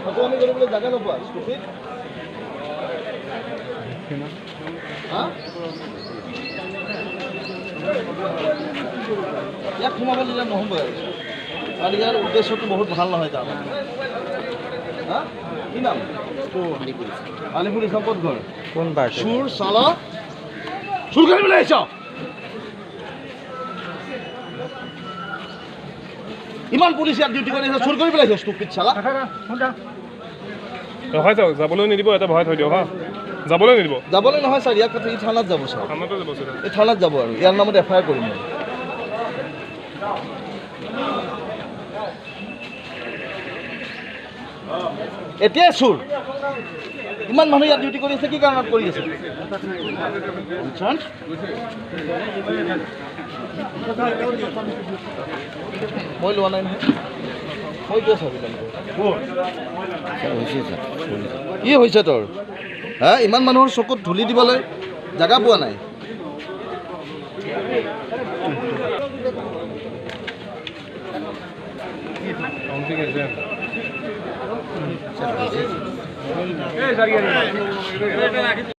ফটোৱামি কৰিবলৈ জাগা নোপোৱা স্কুটিত ইয়াক সোমাব দিলে নহ'ব আৰু ইয়াৰ উদ্দেশ্যটো বহুত ভাল নহয় তাৰমানে কি নাম আলিপুৰ সম্পদ ঘৰ কোন বাৰ চুৰ চালা চুৰ কৰিবলৈ আহিছ ইমান পুলিচ ইয়াত ডিউটি কৰি চুৰ কৰি পেলাইছ ষ্টুপিড চালা হয় যাওক যাবলৈ নিদিব এটা ভয় থৈ দিয়ক হা যাবলৈ নিদিব যাবলৈ নহয় ছাৰ ইয়াক এই থানাত যাব ছাৰ এই থানাত যাব আৰু ইয়াৰ নামত এফআইআৰ কৰিম মই এতিয়াই চুৰ ইমান মানুহ ইয়াত ডিউটি কৰি আছে কি কাৰণত কৰি আছে মই লোৱা নাই নহয় মই কিয় চাবি কি হৈছে তোৰ হা ইমান মানুহৰ চকুত ধূলি দিবলৈ জেগা পোৱা নাই